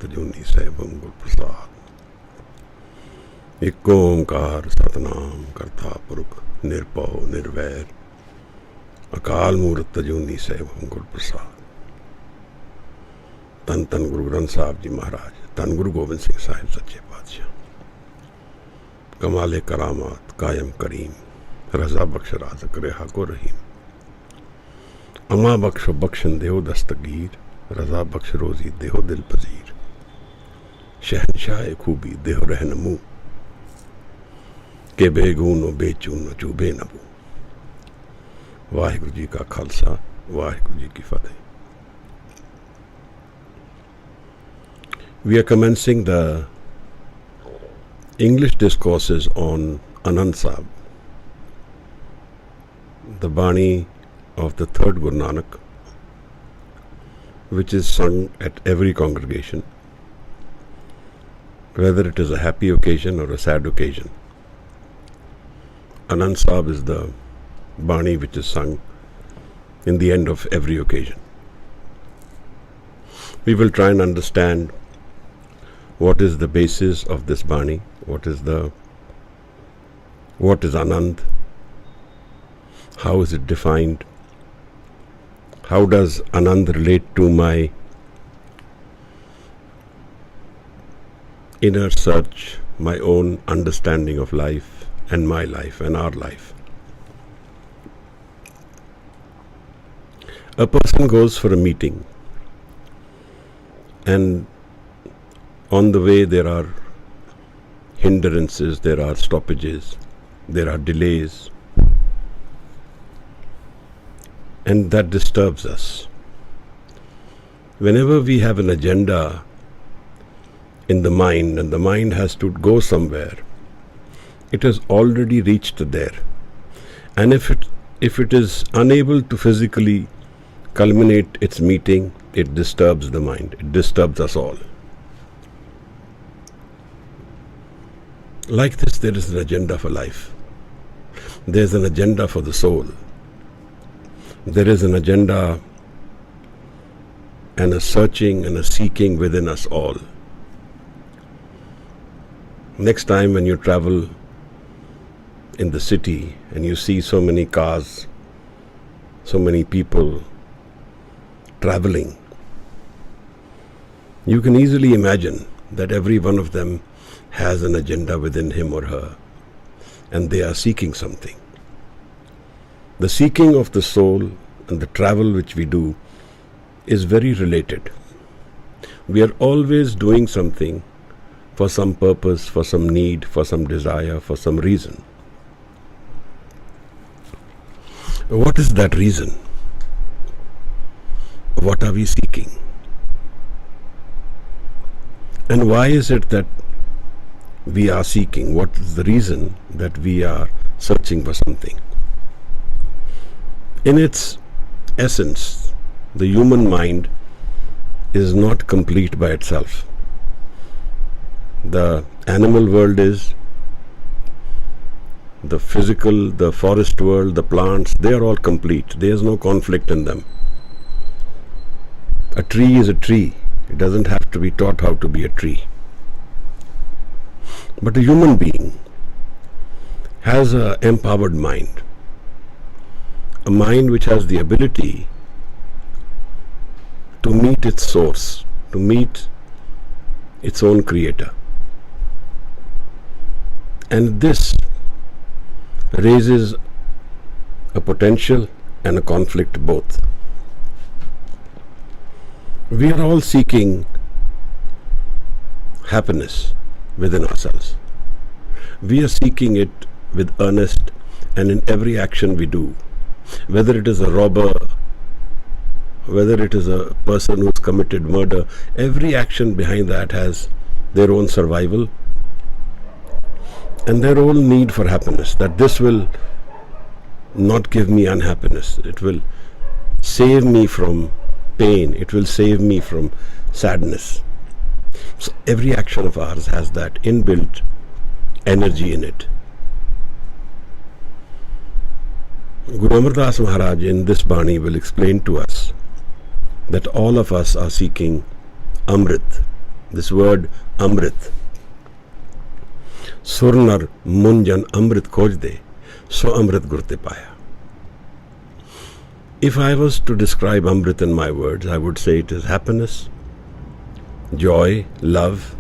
तजूनी सहबम गुर प्रसाद। एक ओंकार सतनाम करता पुरख निरभव निर्वैर अकाल मूरत तजूनी सहबम गुर प्रसाद। धन धन गुरु ग्रंथ साहब जी महाराज, धन गुरु गोबिंद सिंह साहिब सच्चे पातशाह। कमाले करामात कायम करीम, रजा बख्श राज़क रेहा को रहीम। अमा बख्शो बख्शन देहो दस्तगीर, रजा बख्श रोज़ी देहो दिल पजीर। शहनशाह खूबी देहो रहनमू, के बेगूनो बेचून चूबे नबू। वाहिगुरु जी का खालसा, वाहिगुरु जी की फतेह। We are commencing the English discourses on Anand Sahib, the Baani of the third Guru Nanak, which is sung at every congregation, whether it is a happy occasion or a sad occasion. Anand Sahib is the Baani which is sung in the end of every occasion. We will try and understand what is the basis of this Baani, what is Anand, how is it defined, how does Anand relate to my inner search, my own understanding of life and my life and our life. A person goes for a meeting, and on the way there are hindrances, there are stoppages, there are delays, and that disturbs us. Whenever we have an agenda in the mind and the mind has to go somewhere, it has already reached there. And if it is unable to physically culminate its meeting, it disturbs the mind, it disturbs us all. Like this, there is an agenda for life. There is an agenda for the soul. There is an agenda and a searching and a seeking within us all. Next time when you travel in the city and you see so many cars, so many people traveling, you can easily imagine that every one of them has an agenda within him or her, and they are seeking something. The seeking of the soul and the travel which we do is very related. We are always doing something for some purpose, for some need, for some desire, for some reason. What is that reason? What are we seeking? And why is it that we are seeking? What is the reason that we are searching for something? In its essence, the human mind is not complete by itself. The animal world is, the physical, the forest world, the plants, they are all complete. There is no conflict in them. A tree is a tree. It doesn't have to be taught how to be a tree. But a human being has an empowered mind, a mind which has the ability to meet its source, to meet its own creator. And this raises a potential and a conflict both. We are all seeking happiness within ourselves. We are seeking it with earnest and in every action we do. Whether it is a robber, whether it is a person who has committed murder, every action behind that has their own survival and their own need for happiness. That this will not give me unhappiness. It will save me from pain. It will save me from sadness. So every action of ours has that inbuilt energy in it. Guru Amar Das Maharaj in this Baani will explain to us that all of us are seeking Amrit, this word Amrit. Surnar Munjan Amrit Khojde, so Amrit Gurte Paya. If I was to describe Amrit in my words, I would say it is happiness, joy, love,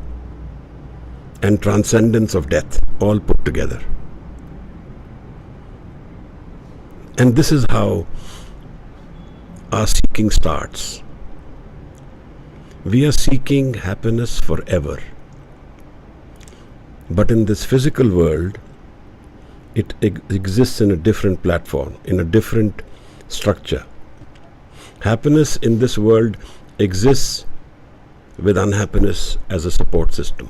and transcendence of death, all put together. And this is how our seeking starts. We are seeking happiness forever. But in this physical world, it exists in a different platform, in a different structure. Happiness in this world exists with unhappiness as a support system,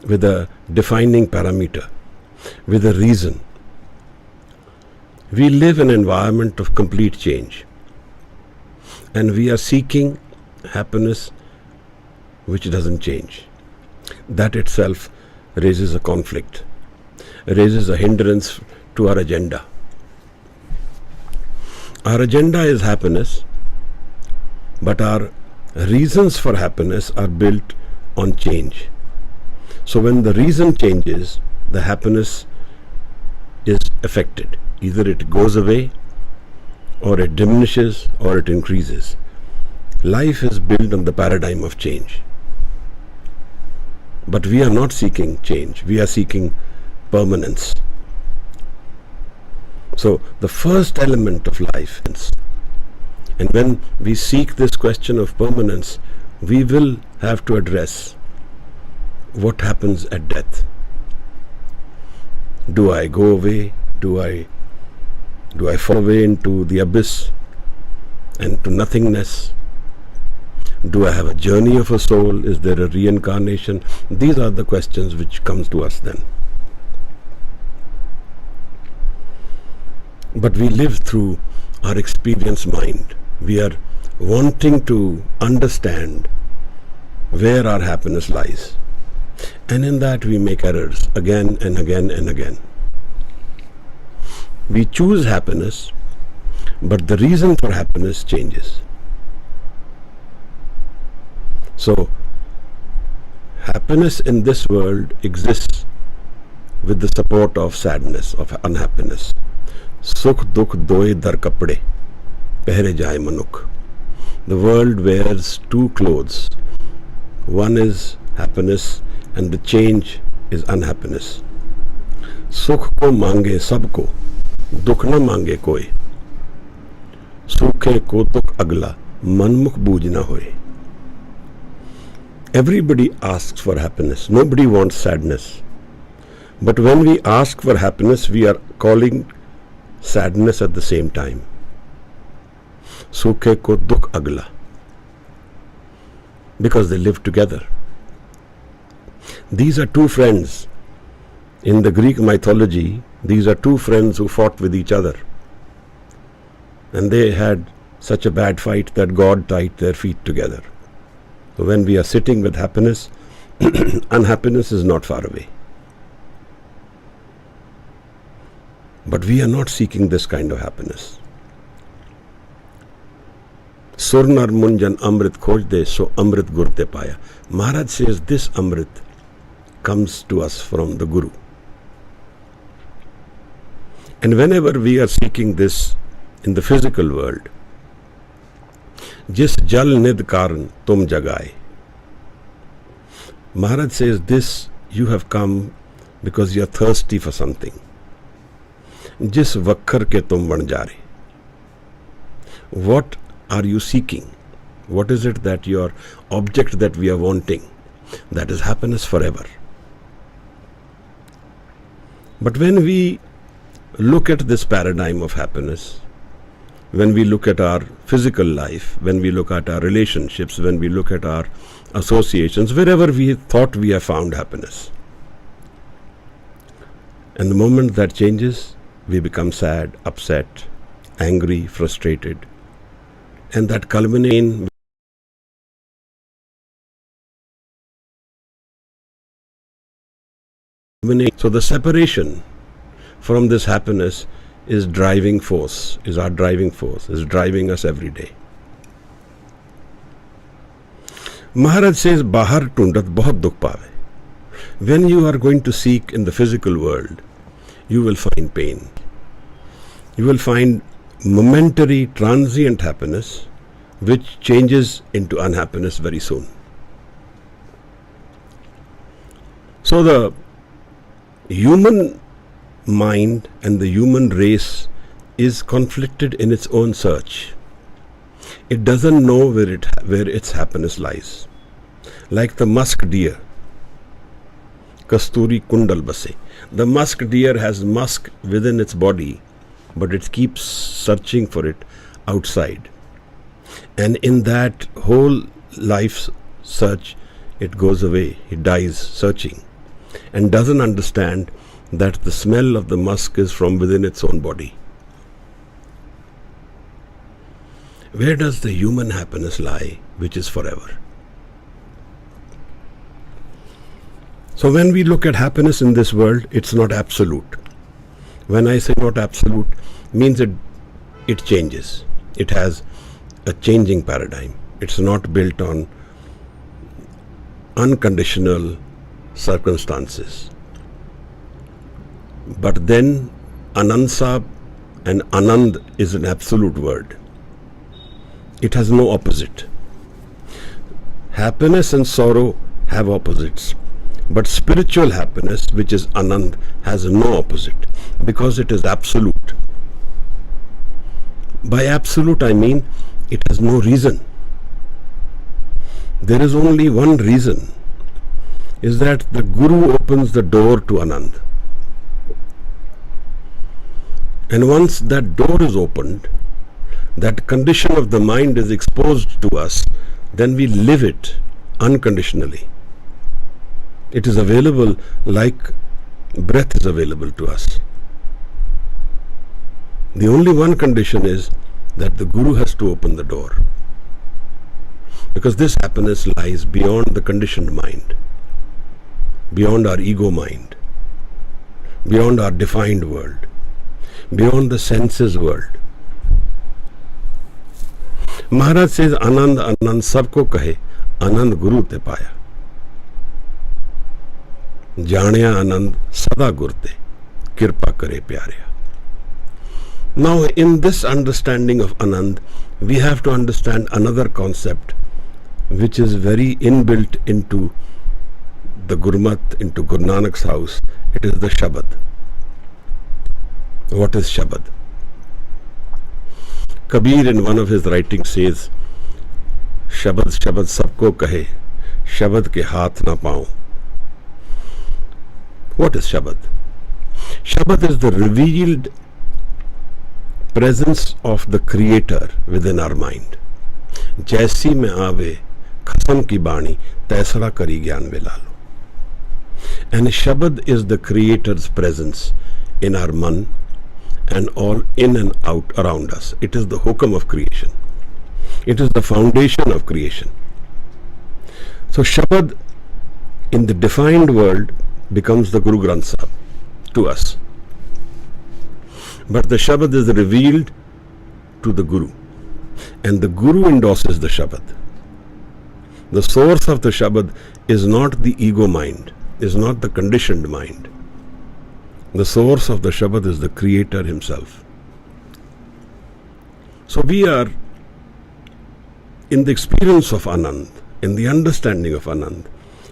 with a defining parameter, with a reason. We live in an environment of complete change, and we are seeking happiness which doesn't change. That itself raises a conflict, raises a hindrance to our agenda. Our agenda is happiness, but our reasons for happiness are built on change. So when the reason changes, the happiness is affected. Either it goes away, or it diminishes, or it increases. Life is built on the paradigm of change. But we are not seeking change, we are seeking permanence. So the first element of life is, and when we seek this question of permanence, we will have to address what happens at death. Do I go away? Do I fall away into the abyss and to nothingness? Do I have a journey of a soul? Is there a reincarnation? These are the questions which comes to us then. But we live through our experience mind. We are wanting to understand where our happiness lies. And in that we make errors again and again and again. We choose happiness, but the reason for happiness changes. So, happiness in this world exists with the support of sadness, of unhappiness. Sukh dukh doye dar kapde, pehre jaye manuk. The world wears two clothes. One is happiness and the change is unhappiness. Sukh ko mange sabko, dukh na mange koi. Sukhe ko dukh agla, manmukh booj na hoye. Everybody asks for happiness. Nobody wants sadness. But when we ask for happiness, we are calling sadness at the same time. Sukhe ko dukh agla. Because they live together. These are two friends. In the Greek mythology, these are two friends who fought with each other. And they had such a bad fight that God tied their feet together. So when we are sitting with happiness, unhappiness is not far away. But we are not seeking this kind of happiness. Surnar Munjan Amrit Khojde, so Amrit Gurte Paya. Maharaj says this Amrit comes to us from the Guru. And whenever we are seeking this in the physical world, Jis jal nid karan tum jagaye. Maharaj says this, you have come because you are thirsty for something. Jis vakkar ke tum ban jare. What are you seeking? What is it that your object that we are wanting? That is happiness forever. But when we look at this paradigm of happiness, when we look at our physical life, when we look at our relationships, when we look at our associations, wherever we thought we have found happiness. And the moment that changes, we become sad, upset, angry, frustrated. And that culminates in. So the separation from this happiness is driving force, is our driving force, is driving us every day. Maharaj says, Bahar tundat bahut dukh paave. When you are going to seek in the physical world, you will find pain. You will find momentary, transient happiness, which changes into unhappiness very soon. So the human mind and the human race is conflicted in its own search. It doesn't know where its happiness lies. Like the musk deer, Kasturi Kundal Base. The musk deer has musk within its body, but it keeps searching for it outside. And in that whole life's search, it goes away. It dies searching and doesn't understand that the smell of the musk is from within its own body. Where does the human happiness lie, which is forever? So when we look at happiness in this world, it's not absolute. When I say not absolute, means it changes. It has a changing paradigm. It's not built on unconditional circumstances. But then Anand Sahib and Anand is an absolute word. It has no opposite. Happiness and sorrow have opposites. But spiritual happiness, which is Anand, has no opposite because it is absolute. By absolute, I mean it has no reason. There is only one reason, is that the Guru opens the door to Anand. And once that door is opened, that condition of the mind is exposed to us, then we live it unconditionally. It is available like breath is available to us. The only one condition is that the Guru has to open the door. Because this happiness lies beyond the conditioned mind, beyond our ego mind, beyond our defined world, beyond the senses world. Maharaj says, Anand, Anand sabko kahe, Anand Guru te paya. Janaya Anand sada gurte, kirpa kare pyarya. Now in this understanding of Anand, we have to understand another concept which is very inbuilt into the Gurmat, into Guru Nanak's house. It is the Shabad. What is Shabad? Kabir in one of his writings says, Shabad, Shabad sabko kahe, Shabad ke haath na paun. What is Shabad? Shabad is the revealed presence of the Creator within our mind. Jaisi mein aave, khasam ki baani, taisara kari gyan mein lalo. And Shabad is the Creator's presence in our man and all in and out around us. It is the hukam of creation. It is the foundation of creation. So Shabad in the defined world becomes the Guru Granth Sahib to us. But the Shabad is revealed to the Guru. And the Guru endorses the Shabad. The source of the Shabad is not the ego mind, is not the conditioned mind. The source of the Shabad is the Creator Himself. So we are in the experience of Anand, in the understanding of Anand,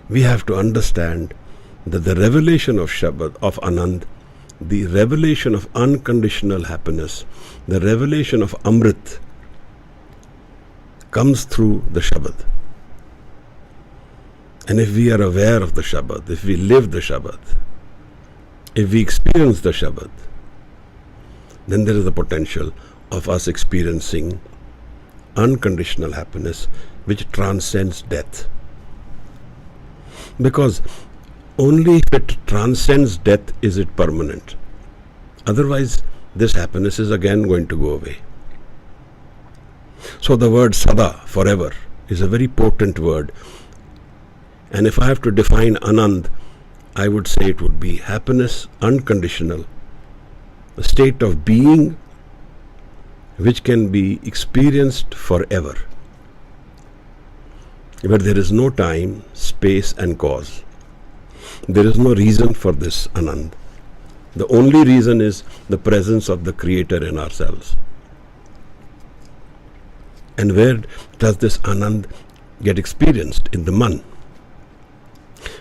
we have to understand that the revelation of Shabad, of Anand, the revelation of unconditional happiness, the revelation of Amrit comes through the Shabad. And if we are aware of the Shabad, if we live the Shabad, if we experience the Shabad, then there is the potential of us experiencing unconditional happiness which transcends death. Because only if it transcends death is it permanent. Otherwise, this happiness is again going to go away. So the word Sada, forever, is a very potent word. And if I have to define Anand, I would say it would be happiness unconditional, a state of being which can be experienced forever. where there is no time, space and cause. There is no reason for this Anand. The only reason is the presence of the Creator in ourselves. And where does this Anand get experienced? In the Man.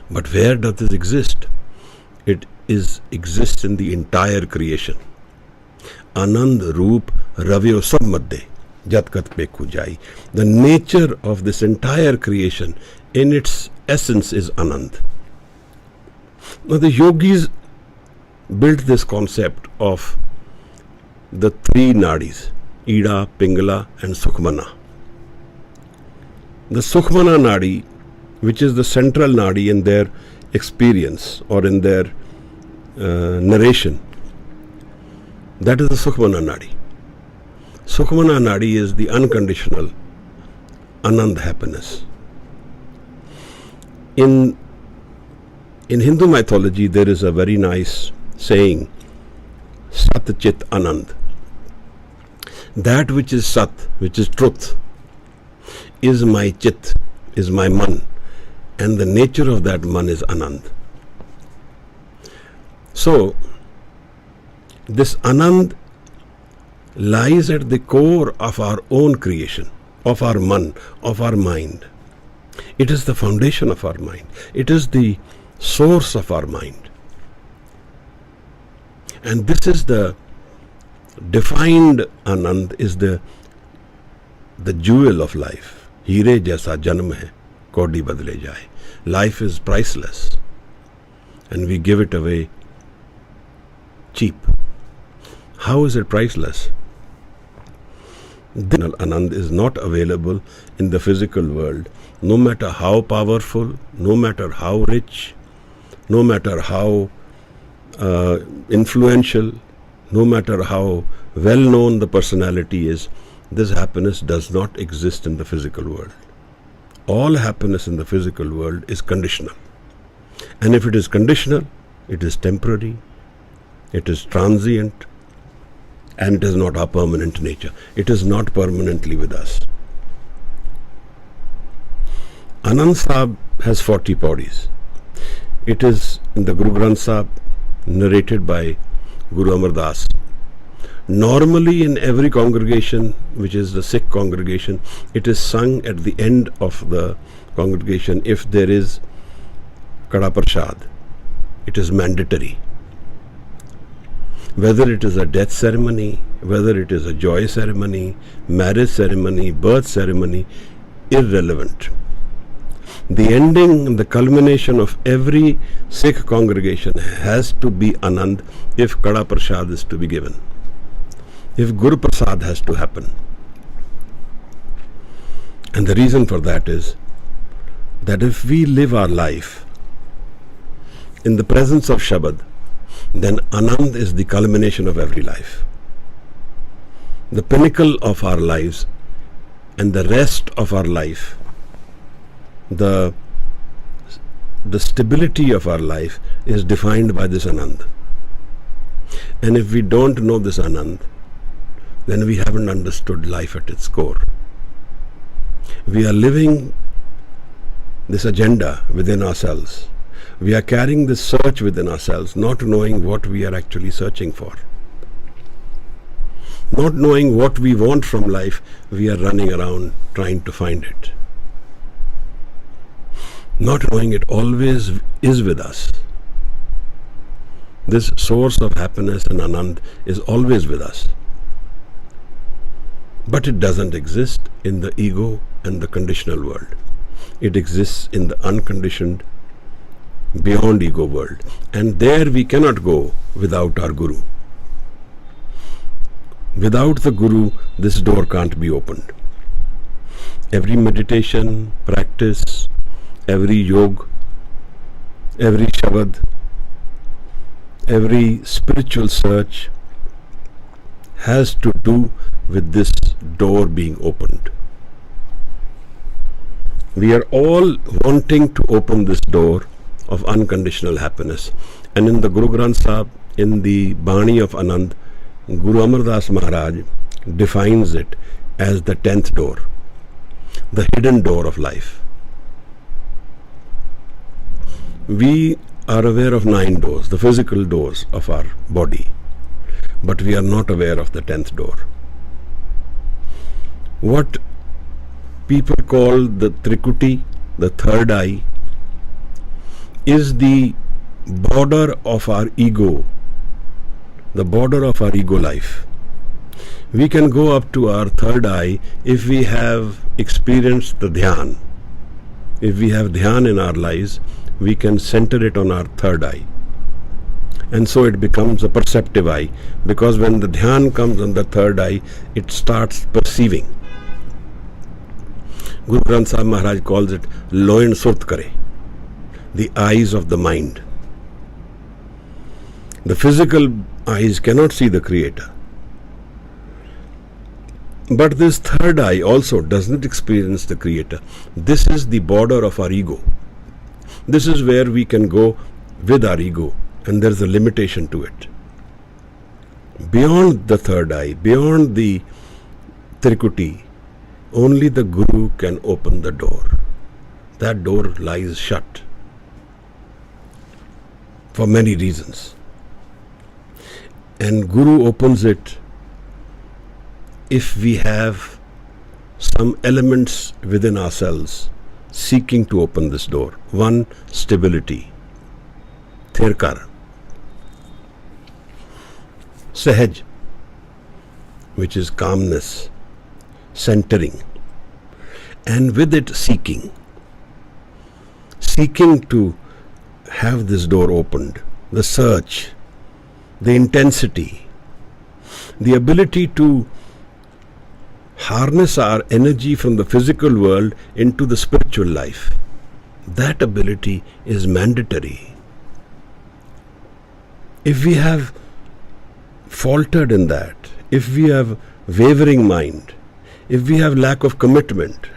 But where does this exist? It exists in the entire creation. Anand Roop Ravyo Sab Madde Jatkat Pekhu Jai. The nature of this entire creation in its essence is Anand. Now the yogis built this concept of the three nadis, Ida, Pingala and Sukhmana. The Sukhmana nadi, which is the central nadi in their experience or in their narration, that is the Sukhmana nadi. Sukhmana nadi is the unconditional Anand happiness. In Hindu mythology, there is a very nice saying, Sat Chit Anand. That which is Sat, which is truth, is my Chit, is my Man, and the nature of that Man is Anand. So, this Anand lies at the core of our own creation, of our Man, of our mind. It is the foundation of our mind. It is the source of our mind. And this is the defined Anand, is the jewel of life. Heere jaisa janam hai, kaudi badle jaye. Life is priceless and we give it away cheap. How is it priceless? The Anand is not available in the physical world, no matter how powerful, no matter how rich, no matter how influential, no matter how well known the personality is. This happiness does not exist in the physical world. All happiness in the physical world is conditional. And if it is conditional, it is temporary, it is transient, and it is not our permanent nature. It is not permanently with us. Anand Sahib has 40 paudis. It is in the Guru Granth Sahib, narrated by Guru Amar Das. Normally in every congregation, which is the Sikh congregation, it is sung at the end of the congregation if there is Kada Prasad. It is mandatory. Whether it is a death ceremony, whether it is a joy ceremony, marriage ceremony, birth ceremony, irrelevant. The ending and the culmination of every Sikh congregation has to be Anand if Kada Prasad is to be given, if Guru Prasad has to happen. And the reason for that is that if we live our life in the presence of Shabad, then Anand is the culmination of every life. The pinnacle of our lives and the rest of our life, the stability of our life is defined by this Anand. And if we don't know this Anand, then we haven't understood life at its core. We are living this agenda within ourselves. We are carrying this search within ourselves, not knowing what we are actually searching for. Not knowing what we want from life, we are running around trying to find it. Not knowing it always is with us. This source of happiness and Anand is always with us. But it doesn't exist in the ego and the conditional world. It exists in the unconditioned, beyond ego world. And there we cannot go without our Guru. Without the Guru, this door can't be opened. Every meditation, practice, every yoga, every Shabad, every spiritual search has to do with this door being opened. We are all wanting to open this door of unconditional happiness. And in the Guru Granth Sahib, in the Baani of Anand, Guru Amar Das Maharaj defines it as the 10th door, the hidden door of life. We are aware of 9 doors, the physical doors of our body, but we are not aware of the 10th door. What people call the Trikuti, the third eye, is the border of our ego, the border of our ego life. We can go up to our third eye if we have experienced the dhyan. If we have dhyan in our lives, we can center it on our third eye. And so it becomes a perceptive eye, because when the dhyan comes on the third eye, it starts perceiving. Guru Granth Sahib Maharaj calls it Loin Surt Kare, the eyes of the mind. The physical eyes cannot see the Creator. But this third eye also does not experience the Creator. This is the border of our ego. This is where we can go with our ego, and there is a limitation to it. Beyond the third eye, beyond the Trikuti, only the Guru can open the door. That door lies shut for many reasons. And Guru opens it if we have some elements within ourselves seeking to open this door. One, stability. Thirkar. Sahaj, which is calmness, centering. And with it, seeking. Seeking to have this door opened. The search, the intensity, the ability to harness our energy from the physical world into the spiritual life. That ability is mandatory. If we have faltered in that, if we have wavering mind, if we have lack of commitment,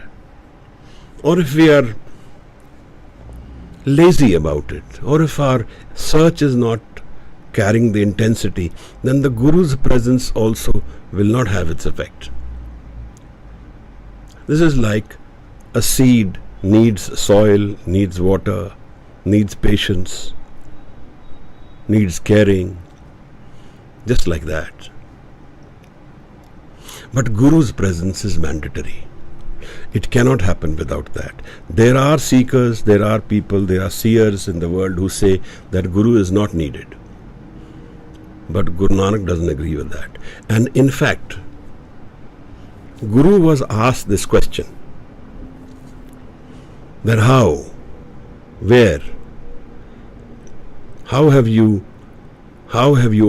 or if we are lazy about it, or if our search is not carrying the intensity, then the Guru's presence also will not have its effect. This is like a seed needs soil, needs water, needs patience, needs caring, just like that. But Guru's presence is mandatory. It cannot happen without that. There are seekers, there are people, there are seers in the world who say that Guru is not needed. But Guru Nanak doesn't agree with that. And in fact, Guru was asked this question, that how, where, how have you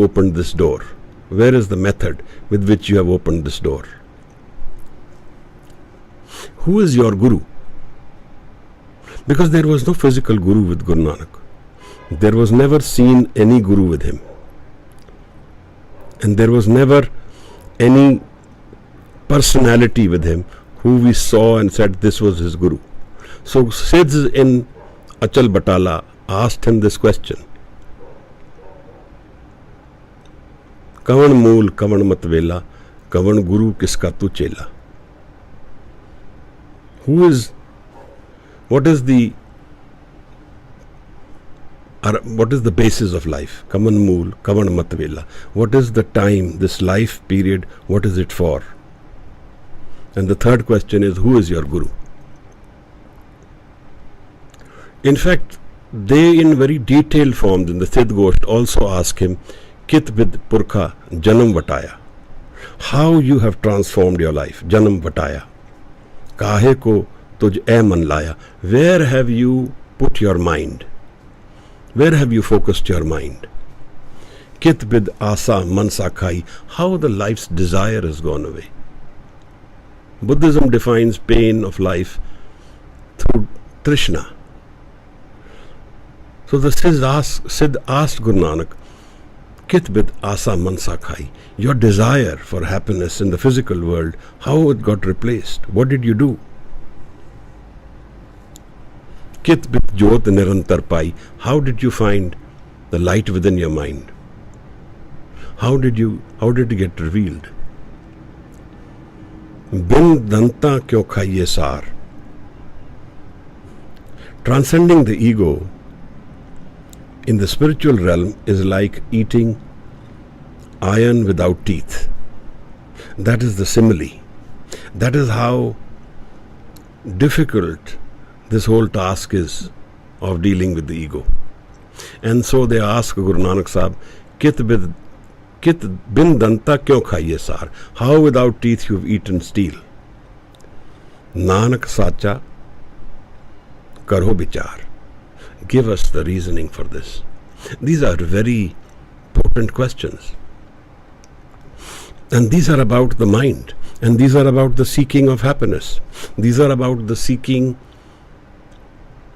opened this door? Where is the method with which you have opened this door? Who is your Guru? Because there was no physical Guru with Guru Nanak. There was never seen any Guru with him. And there was never any personality with him who we saw and said this was his Guru. So Siddhs in Achal Batala asked him this question. Kavan mool, kavan matvela, kavan Guru kiska tu chela. What is the basis of life? Kavan mool, kavan matvela. What is the time, this life period, what is it for? And the third question is, who is your Guru? In fact, they in very detailed forms in the Siddh Gosht also ask him, Kit vid Purkha Janam Vataya. How you have transformed your life, Janam Vataya. Kahe ko tuj e man laya. Where have you put your mind? Where have you focused your mind? Kit vid asa mansa khai. How the life's desire has gone away. Buddhism defines pain of life through Trishna. So the Siddh asked Guru Nanak, Kit vid asa mansa khai. Your desire for happiness in the physical world, how it got replaced? What did you do? Kit vid jyot nirantar pai. How did you find the light within your mind? How did it get revealed? Bin danta kyo khaiye sar. Transcending the ego in the spiritual realm is like eating iron without teeth. That is the simile. That is how difficult this whole task is of dealing with the ego. And so they ask Guru Nanak Sahib, Kit bin danta kyon khaiye sar? How without teeth you've eaten steel? Nanak sacha karo vichar. Give us the reasoning for this. These are very potent questions. And these are about the mind. And these are about the seeking of happiness. These are about the seeking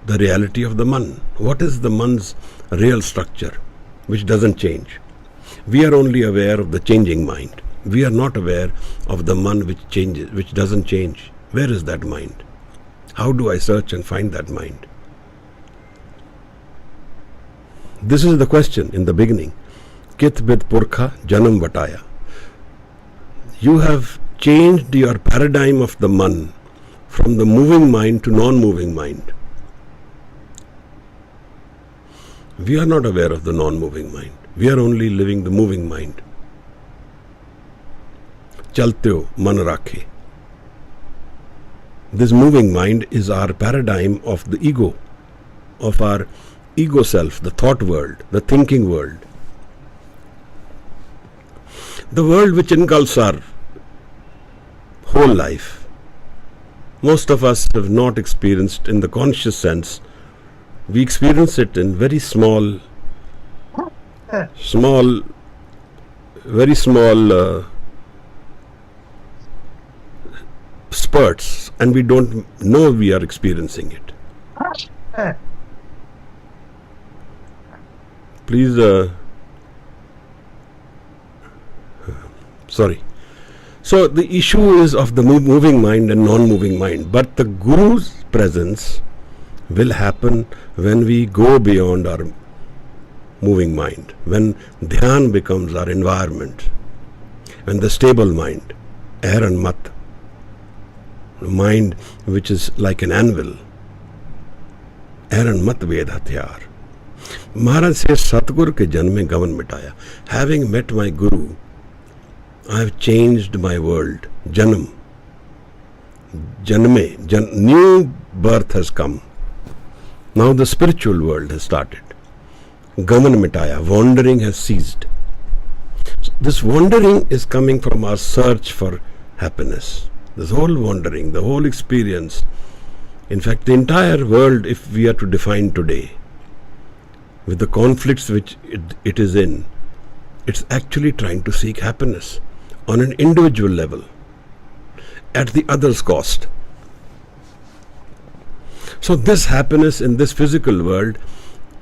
the reality of the man. What is the man's real structure, which doesn't change? We are only aware of the changing mind. We are not aware of the man which changes, which doesn't change. Where is that mind? How do I search and find that mind? This is the question in the beginning. Kit bid purkha janam vataya. You have changed your paradigm of the man from the moving mind to non-moving mind. We are not aware of the non-moving mind. We are only living the moving mind. Chalte ho man rakhe. This moving mind is our paradigm of the ego, of our ego self, the thought world, the thinking world. The world which engulfs our whole life. Most of us have not experienced in the conscious sense. We experience it in very small, very small spurts, and we don't know we are experiencing it. Please, sorry. So the issue is of the moving mind and non-moving mind. But the Guru's presence will happen when we go beyond our moving mind, when dhyan becomes our environment, when the stable mind, air and mat, mind which is like an anvil, air and mat ved hathyar. Maharaj says, Satgur ke janme gavan mitaya. Having met my Guru, I have changed my world. Janam. New birth has come. Now the spiritual world has started. Gaman mitaya. Wandering has ceased. So this wandering is coming from our search for happiness. This whole wandering, the whole experience, in fact the entire world, if we are to define today, with the conflicts which it is in, it's actually trying to seek happiness on an individual level, at the other's cost. So this happiness in this physical world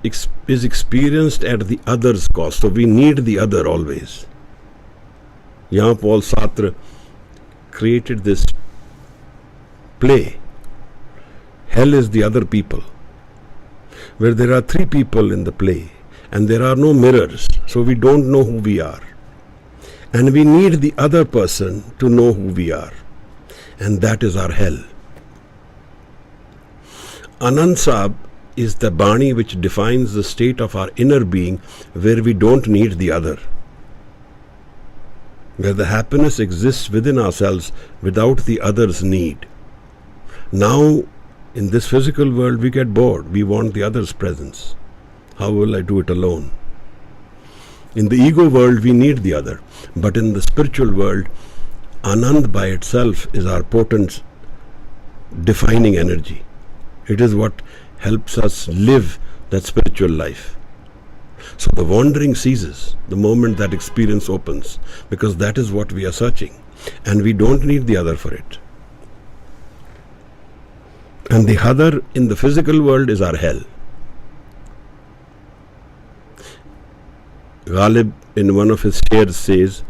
is experienced at the other's cost. So we need the other always. यहाँ Paul Sartre created this play, Hell is the Other People, where there are three people in the play and there are no mirrors, so we don't know who we are. And we need the other person to know who we are. And that is our hell. Anand Sahib is the Baani which defines the state of our inner being where we don't need the other. Where the happiness exists within ourselves without the other's need. Now, in this physical world, we get bored. We want the other's presence. How will I do it alone? In the ego world, we need the other. But in the spiritual world, Anand by itself is our potent defining energy. It is what helps us live that spiritual life. So the wandering ceases the moment that experience opens, because that is what we are searching. And we don't need the other for it. And the other in the physical world is our hell. Ghalib in one of his shares says,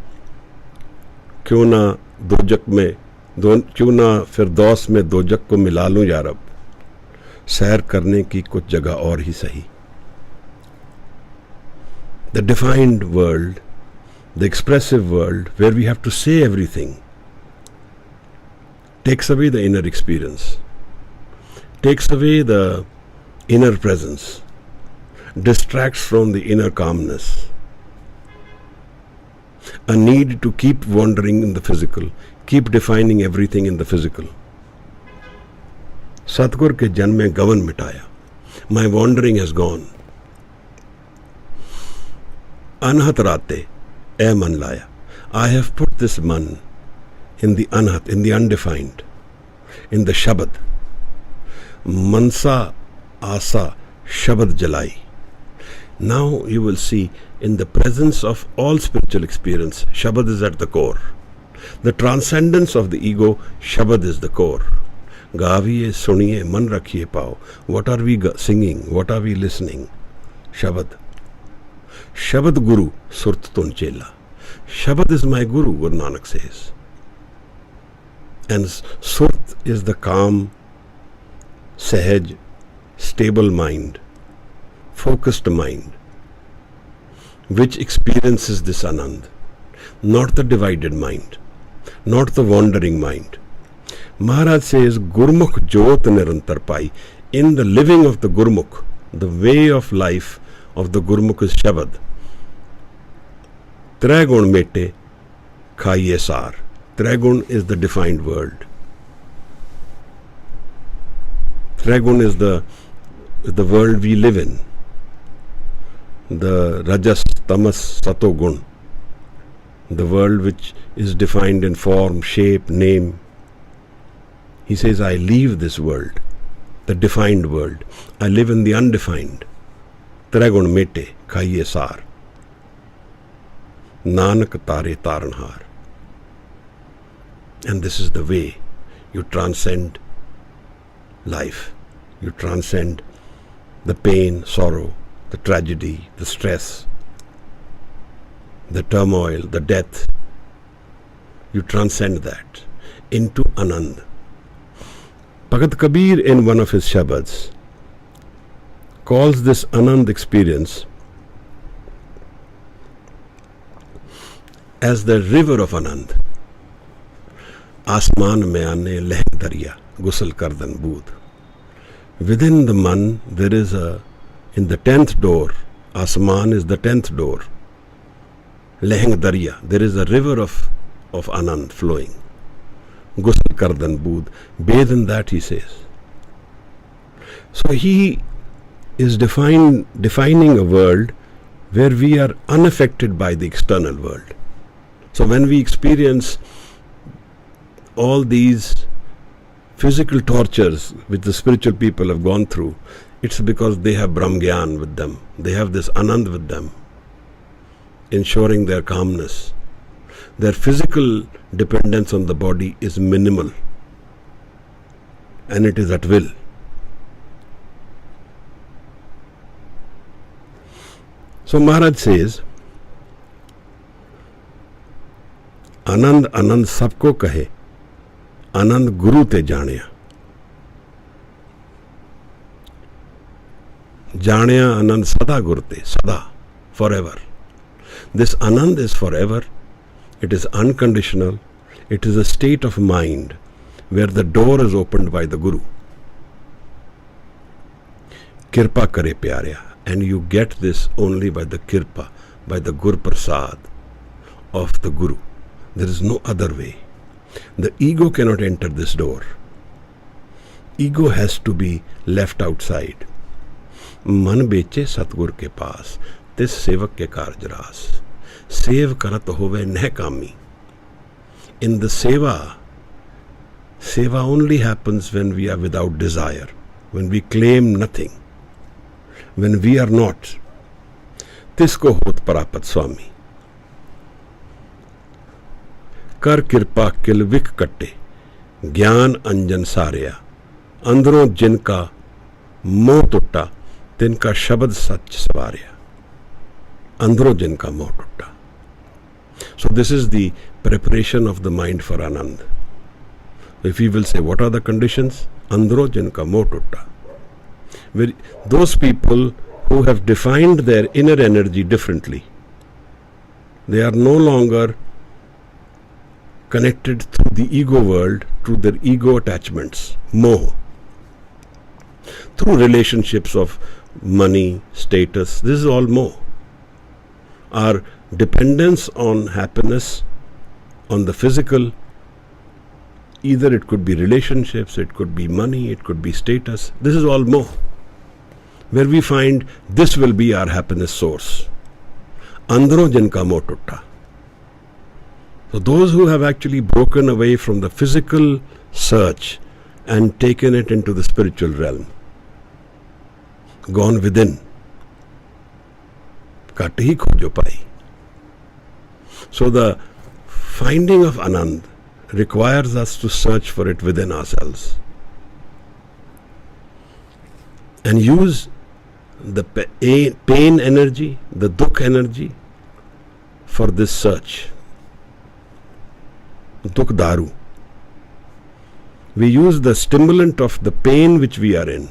क्यों ना दोजक में क्यों ना फिरदौस में दोजक को मिला लूं या रब, सैर करने की कुछ जगह और ही सही. The defined world, the expressive world, where we have to say everything, takes away the inner experience, takes away the inner presence. distracts from the inner calmness. A need to keep wandering in the physical, keep defining everything in the physical. Satgur ke jan mein gavan mitaya. My wandering has gone. Anhat rate, e man laya. I have put this man in the anhat, in the undefined, in the Shabad. Mansa asa Shabad jalai. Now you will see, in the presence of all spiritual experience, Shabad is at the core. The transcendence of the ego, Shabad is the core. Gaviye, suniye, man rakhiye pao. What are we singing? What are we listening? Shabad. Shabad Guru, Surt Tun Chela. Shabad is my Guru, Guru Nanak says. And Surt is the calm, sahaj, stable mind, focused mind, which experiences this Anand, not the divided mind, not the wandering mind. Maharaj says, Gurmukh Jyot Nirantar Pai. In the living of the Gurmukh, the way of life of the Gurmukh is Shabad. Tragun mete khaiye sar. Tragun is the defined world. Tragun is the world we live in. The Rajas, Tamas, Sato Gun. The world which is defined in form, shape, name. He says, I leave this world, the defined world. I live in the undefined. Tragun mete khaiye sar. Nanak tare taranhar. And this is the way you transcend life. You transcend the pain, sorrow, the tragedy, the stress, the turmoil, the death. You transcend that into Anand. Bhagat Kabir, in one of his Shabads, calls this Anand experience as the river of Anand. Asman mein aane lehn darya, gusal kardan bood. Within the man, there is in the 10th door, Asman is the 10th door. Lehng darya, there is a river of Anand flowing. Gusal kardan bood. Bathe in that, he says. So he is defining a world where we are unaffected by the external world. So when we experience all these physical tortures which the spiritual people have gone through, it's because they have Brahm Gyan with them. They have this Anand with them, ensuring their calmness. Their physical dependence on the body is minimal, and it is at will. So Maharaj says, Anand Anand sabko kahe, Anand Guru te janaya. Janaya Anand sada gurte, sada, forever. This Anand is forever. It is unconditional. It is a state of mind where the door is opened by the Guru. Kirpa kare pyarya. And you get this only by the kirpa, by the Gur Prasad of the Guru. There is no other way. The ego cannot enter this door. Ego has to be left outside. Man beche Satgur ke paas, tis sevak ke karj ras. Sev karat hove neh kami. In the seva only happens when we are without desire, when we claim nothing, when we are not. Tisko hot parapat Swami. Kar kirpa kilvik katte, Gyan anjan sarya, andron jinka moh tutta, tinka shabad sach swarya. Andron jinka moh tutta. So this is the preparation of the mind for Anand. If we will say, what are the conditions? Andro jinka moh tutta. Those people who have defined their inner energy differently, they are no longer connected through the ego world, through their ego attachments, moh, through relationships of money, status, this is all more. Our dependence on happiness, on the physical, either it could be relationships, it could be money, it could be status, this is all more. Where we find this will be our happiness source. Andro jinka moh tutta. So those who have actually broken away from the physical search and taken it into the spiritual realm, gone within, kat hi khojo pai. So the finding of Anand requires us to search for it within ourselves and use the pain energy, the dukh energy for this search. Dukh daru. We use the stimulant of the pain which we are in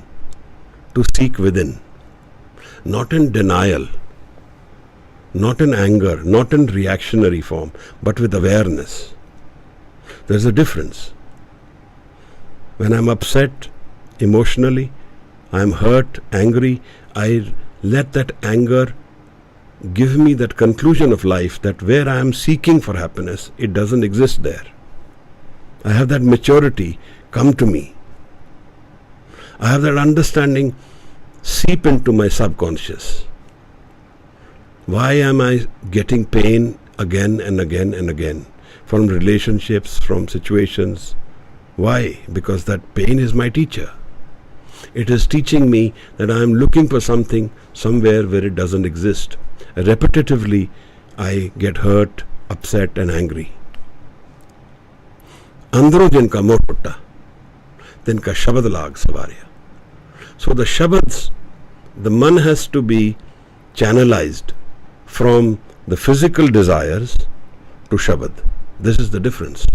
to seek within, not in denial, not in anger, not in reactionary form, but with awareness. There's a difference. When I'm upset emotionally, I'm hurt, angry, I let that anger give me that conclusion of life that where I am seeking for happiness, it doesn't exist there. I have that maturity come to me. I have that understanding seep into my subconscious. Why am I getting pain again and again and again? From relationships, from situations. Why? Because that pain is my teacher. It is teaching me that I am looking for something somewhere where it doesn't exist. Repetitively, I get hurt, upset and angry. Andro jinka moh tutta, tinka shabad lag savarya. So the shabads, the man has to be channelized from the physical desires to shabad. This is the difference.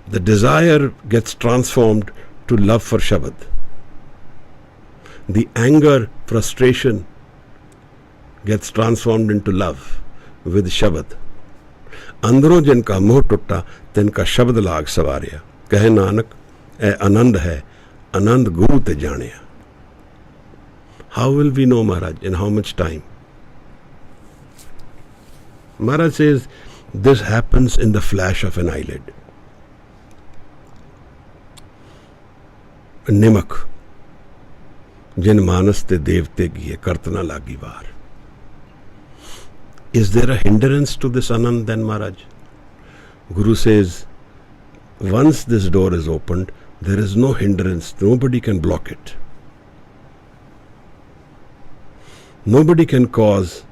The desire gets transformed to love for shabad. The anger, frustration gets transformed into love with shabad. Andro jinka moh tutta, tinka shabad lag savarya. Kahe Nanak, eh Anand hai, Anand Guru te jaaniya. How will we know, Maharaj? In how much time? Maharaj says, this happens in the flash of an eyelid. Nimak, jin manas te devte giye kartana lagi var. Is there a hindrance to this Anand then, Maharaj? Guru says, once this door is opened, there is no hindrance. Nobody can block it. Nobody can cause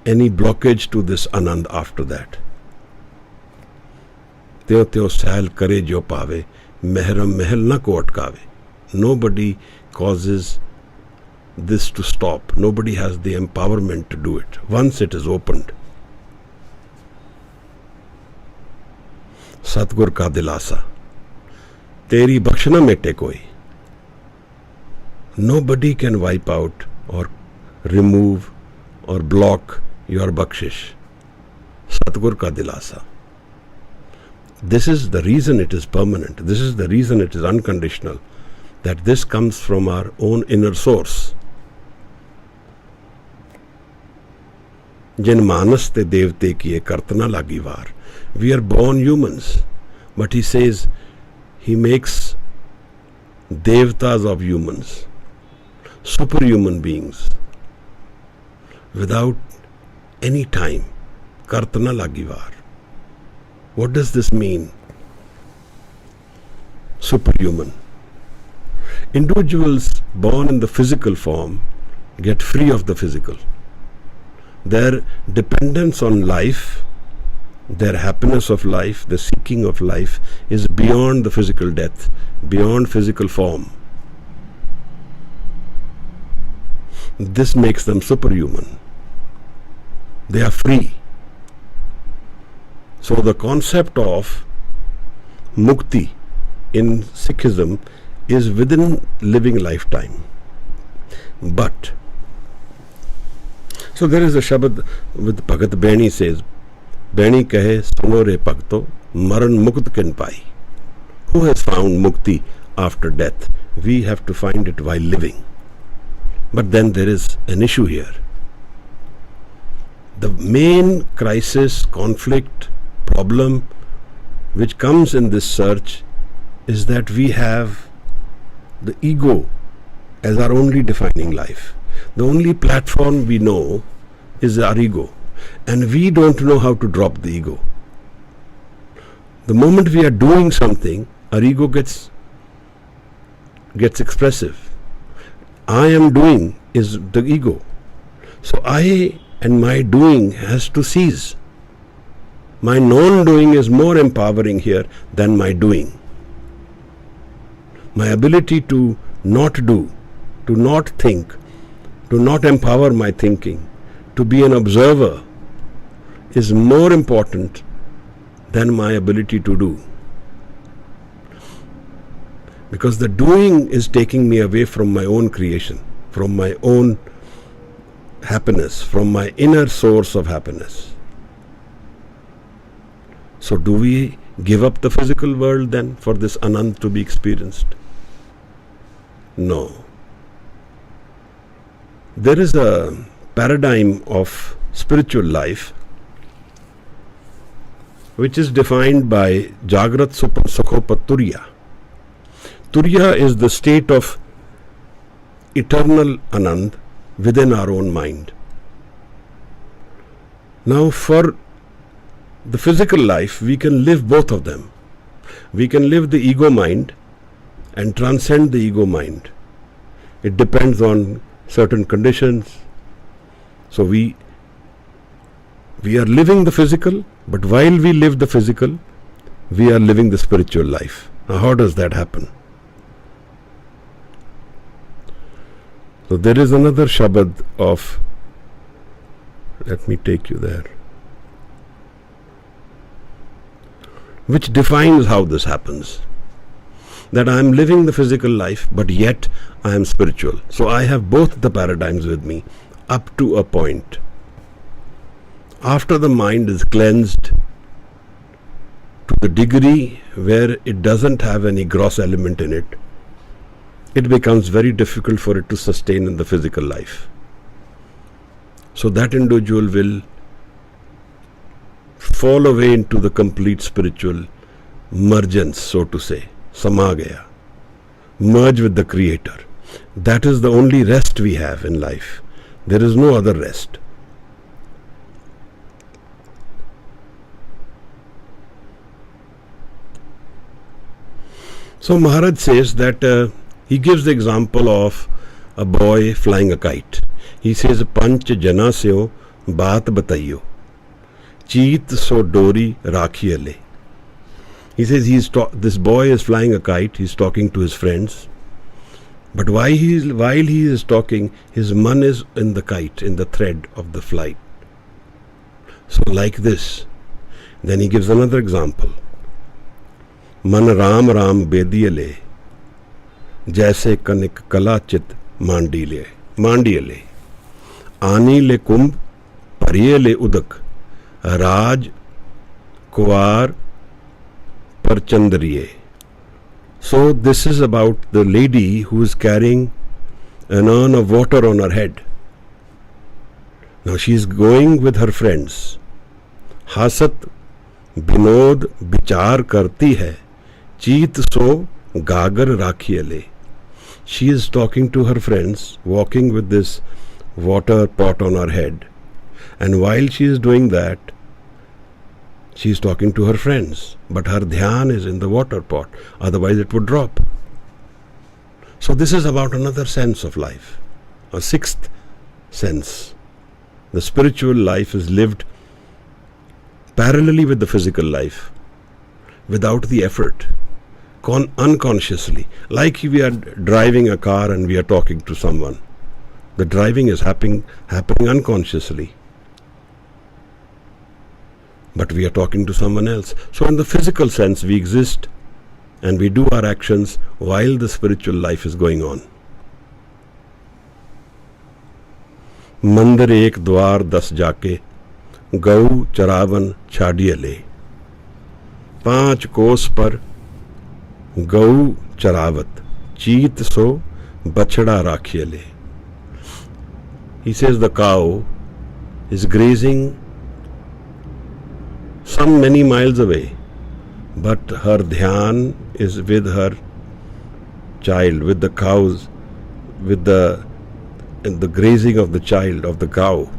any blockage to this Anand after that. Tyo tyo sahil kare jo paave, mehram mahal na ko atkave. Nobody causes this to stop. Nobody has the empowerment to do it once it is opened. Satgur ka dilasa, teri bakshna mete koi. Nobody can wipe out or remove or block your bakshish. Satgur ka dilasa. This is the reason it is permanent. This is the reason it is unconditional. That this comes from our own inner source. Jin manas te devte kiye kartana lagi var. We are born humans. But he says, he makes devtas of humans, superhuman beings, without any time. Kartana lagi var. What does this mean? Superhuman. Individuals born in the physical form get free of the physical. Their dependence on life, their happiness of life, the seeking of life is beyond the physical death, beyond physical form. This makes them superhuman. They are free. So the concept of mukti in Sikhism is within living lifetime. But, so there is a Shabad with Bhagat Baani says, Baani kahe suno re bhakto maran mukt kin pai. Who has found mukti after death? We have to find it while living. But then there is an issue here. The main crisis, conflict, problem which comes in this search is that we have the ego as our only defining life. The only platform we know is our ego, and we don't know how to drop the ego. The moment we are doing something, our ego gets expressive. I am doing is the ego. So I and my doing has to cease. My non-doing is more empowering here than my doing. My ability to not do, to not think, to not empower my thinking, to be an observer is more important than my ability to do. Because the doing is taking me away from my own creation, from my own happiness, from my inner source of happiness. So do we give up the physical world then for this Anand to be experienced? No. There is a paradigm of spiritual life which is defined by Jagrat Sukhopat Turiya. Turiya is the state of eternal Anand within our own mind. Now for the physical life, we can live both of them. We can live the ego mind and transcend the ego mind. It depends on certain conditions. So we are living the physical, but while we live the physical, we are living the spiritual life. Now how does that happen? So there is another Shabad of, let me take you there, which defines how this happens. That I am living the physical life, but yet I am spiritual. So I have both the paradigms with me up to a point. After the mind is cleansed to the degree where it doesn't have any gross element in it, it becomes very difficult for it to sustain in the physical life. So that individual will fall away into the complete spiritual mergence, so to say, samagaya, merge with the Creator. That is the only rest we have in life. There is no other rest. So Maharaj says that he gives the example of a boy flying a kite. He says, Panch jana seo baat bataiyo, cheet so dori rakhiye le. He says this boy is flying a kite, he's talking to his friends. But while he is talking, his man is in the kite, in the thread of the flight. So like this. Then he gives another example. Man ram ram bediye le, jaise kanik kala chit mandiye le, ani le kumbh pariye le udak, raj kuwar parchandriye. So this is about the lady who is carrying an urn of water on her head. Now she is going with her friends. Hasat binod vichar karti hai, cheet so gagar rakhiye le. She is talking to her friends, walking with this water pot on her head. And while she is doing that, she is talking to her friends, but her dhyan is in the water pot, otherwise it would drop. So this is about another sense of life, a sixth sense. The spiritual life is lived parallelly with the physical life, without the effort, unconsciously, like we are driving a car and we are talking to someone. The driving is happening unconsciously. But we are talking to someone else. So in the physical sense, we exist and we do our actions while the spiritual life is going on. Mandir ek dwar das jaake, gau charavan chadiye le. 5 kos par gau charavat, cheet so bachda rakhiye le. He says the cow is grazing some many miles away, but her dhyan is with her child, with the cows, with the grazing of the child, of the cow,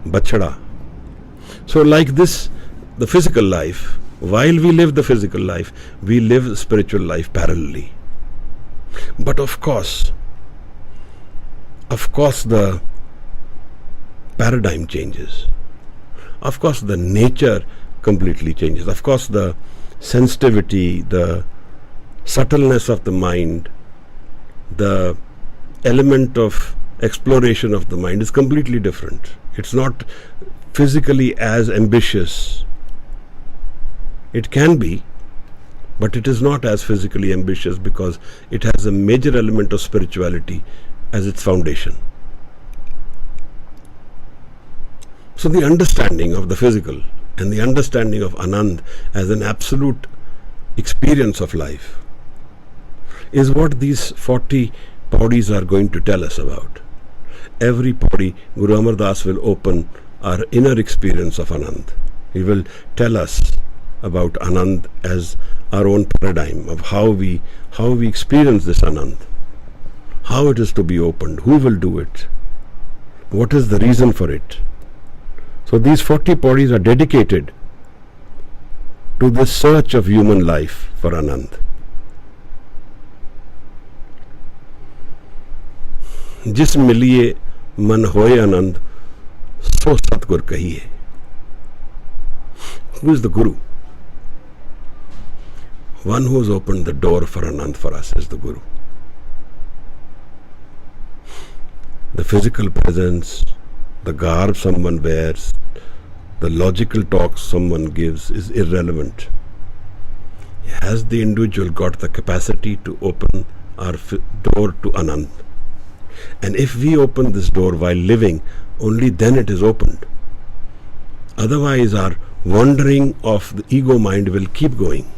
bachada. So like this, the physical life, while we live the physical life, we live spiritual life parallelly. But of course the paradigm changes. Of course the nature completely changes. Of course the sensitivity, the subtleness of the mind, the element of exploration of the mind is completely different. It's not physically as ambitious. It can be, but it is not as physically ambitious because it has a major element of spirituality as its foundation. So the understanding of the physical and the understanding of Anand as an absolute experience of life is what these 40 paudis are going to tell us about. Every paudi, Guru Amar Das will open our inner experience of Anand. He will tell us about Anand as our own paradigm of how we experience this Anand, how it is to be opened, who will do it, what is the reason for it. So these 40 paudis are dedicated to the search of human life for Anand. जिस मिलिए मन होए आनंद सो सतगुर कहिए. Who is the Guru? One who has opened the door for Anand for us is the Guru. The physical presence, the garb someone wears, the logical talk someone gives is irrelevant. Has the individual got the capacity to open our door to Anand? And if we open this door while living, only then it is opened. Otherwise our wandering of the ego mind will keep going.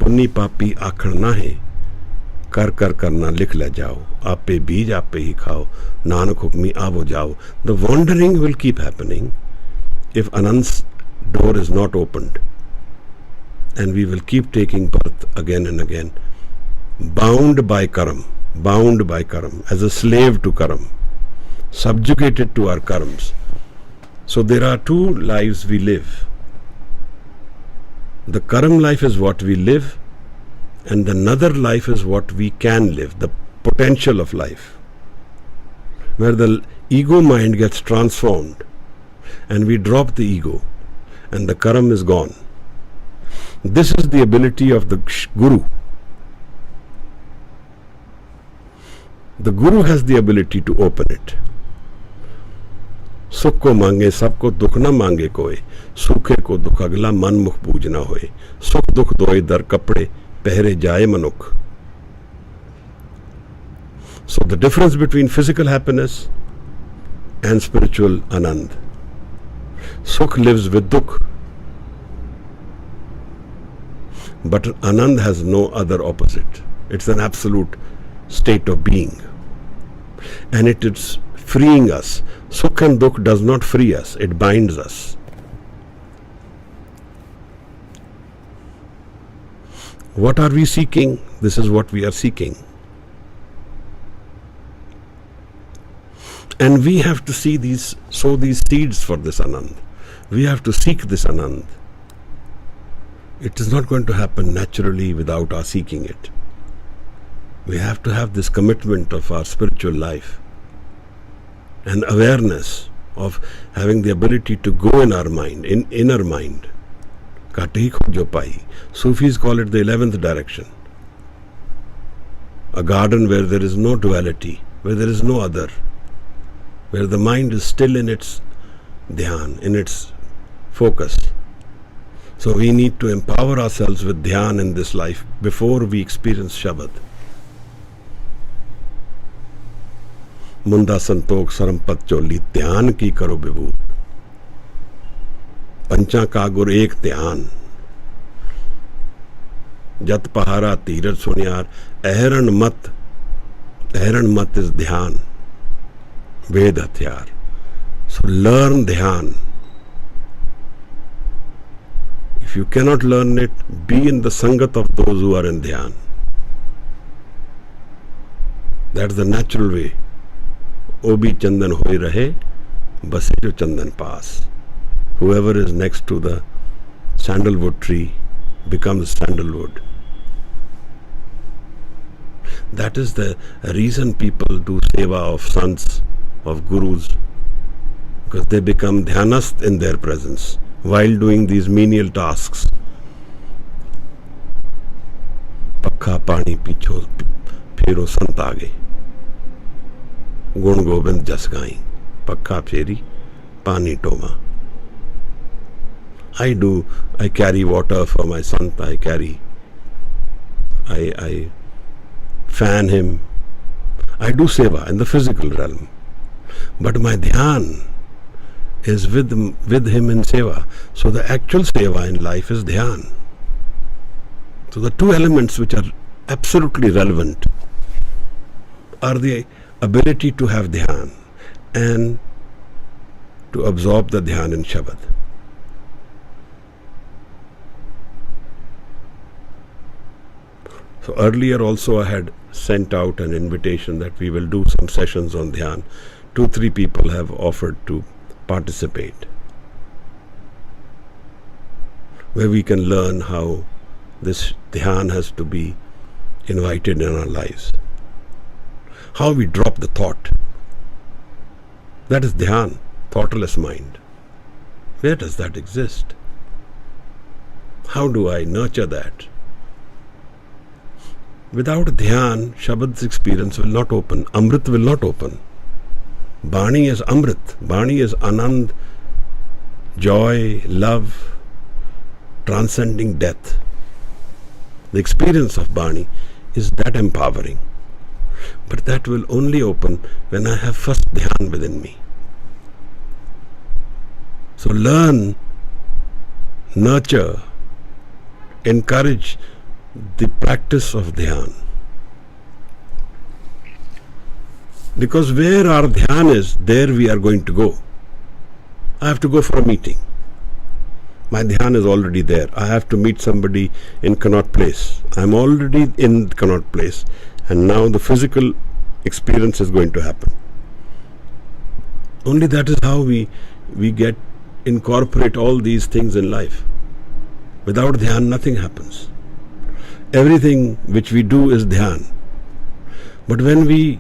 Punni पापी आखण ना है, कर कर करना लिख ले जाओ, आपे बीज आपे ही खाओ, नानक हुक्मी आवो जाओ. The wandering will keep happening if Anand's door is not opened, and we will keep taking birth again and again, bound by karam, as a slave to karam, subjugated to our karams. So there are two lives we live. The karam life is what we live, and another life is what we can live, the potential of life, where the ego mind gets transformed and we drop the ego and the karam is gone. This is the ability of the Guru. The Guru has the ability to open it. सुख को मांगे सबको दुख न मांगे कोई, सूखे को दुख अगला मन मुख बूझ न होए, सुख दुख दोए दर कपड़े पहरे जाए मनुख. So the difference between physical happiness and spiritual Anand. Sukh lives with dukh, but Anand has no other opposite. It's an absolute state of being, and it is freeing us. Sukh and dukh does not free us, it binds us. What are we seeking? This is what we are seeking. And we have to sow these seeds for this Anand. We have to seek this Anand. It is not going to happen naturally without our seeking it. We have to have this commitment of our spiritual life and awareness of having the ability to go in our mind, in inner mind. Kati khojo pai. Sufis call it the 11th direction. A garden where there is no duality, where there is no other, where the mind is still in its dhyan, in its focus. So we need to empower ourselves with dhyan in this life before we experience Shabad. मुंदा Santokh सरमपत चोली ध्यान की करो विभूत, पंचा का गुर एक ध्यान, जत पहारा तीरथ सुनियार, अहरण मत Hiran mat is dhyan, Ved Hathyar. So learn dhyan. If you cannot learn it, be in the sangat of those who are in dhyan. That's the natural way. Obi chandan hoi rahe, base jo chandan pass. Whoever is next to the sandalwood tree becomes sandalwood. That is the reason people do seva of sons, of gurus, because they become dhyanast in their presence while doing these menial tasks. Pakha pani picho phero sant aage, gun gobind jas gaai, pakha pheri pani toma. I carry water for my sant, I fan him. I do seva in the physical realm. But my dhyan is with him in seva. So the actual seva in life is dhyan. So the two elements which are absolutely relevant are the ability to have dhyan and to absorb the dhyan in Shabad. So earlier also I had sent out an invitation that we will do some sessions on dhyan. 2-3 people have offered to participate, where we can learn how this dhyan has to be invited in our lives. How we drop the thought. That is dhyan, thoughtless mind. Where does that exist? How do I nurture that? Without dhyan, Shabad's experience will not open. Amrit will not open. Baani is Amrit. Baani is Anand, joy, love, transcending death. The experience of Baani is that empowering. But that will only open when I have first dhyan within me. So learn, nurture, encourage the practice of dhyan. Because where our dhyan is, there we are going to go. I have to go for a meeting. My dhyan is already there. I have to meet somebody in Connaught Place. I am already in Connaught Place, and now the physical experience is going to happen. Only that is how we incorporate all these things in life. Without dhyan, nothing happens. Everything which we do is dhyan. But when we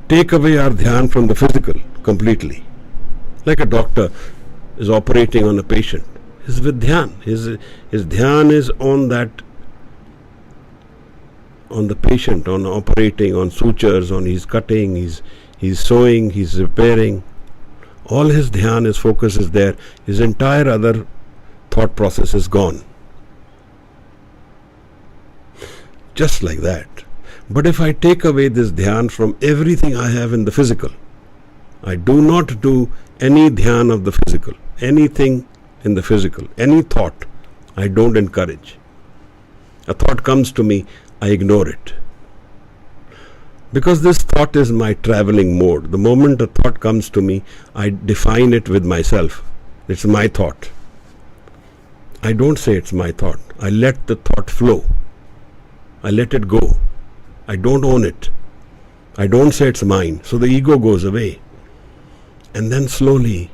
take away our dhyan from the physical completely, like a doctor is operating on a patient, is with dhyan. His dhyan is on that, on the patient, on operating, on sutures, on his cutting, he's sewing, he's repairing. All his dhyan, his focus is there. His entire other thought process is gone. Just like that. But if I take away this dhyan from everything I have in the physical, I do not do any dhyan of the physical, anything in the physical, any thought, I don't encourage. A thought comes to me, I ignore it. Because this thought is my traveling mode. The moment a thought comes to me, I define it with myself. It's my thought. I don't say it's my thought. I let the thought flow. I let it go. I don't own it. I don't say it's mine. So the ego goes away. And then slowly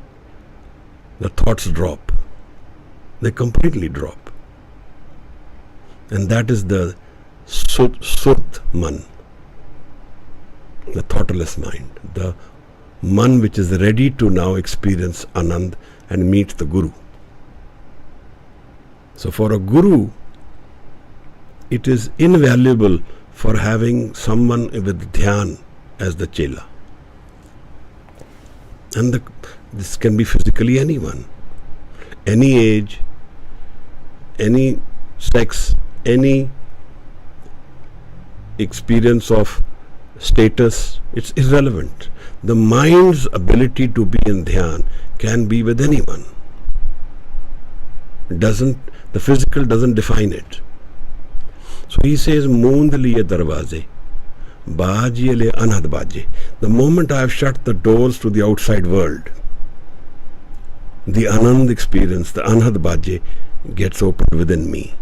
the thoughts drop. They completely drop. And that is the Sut Man, the thoughtless mind, the man which is ready to now experience Anand and meet the Guru. So for a Guru, it is invaluable for having someone with dhyan as the chela. And this can be physically anyone, any age, any sex, any experience of status. It's irrelevant. The mind's ability to be in dhyan can be with anyone. The physical doesn't define it. So he says, Moond liye darwaze, Baji le anhad baji. The moment I have shut the doors to the outside world, the Anand experience, the anhad baji, gets opened within me.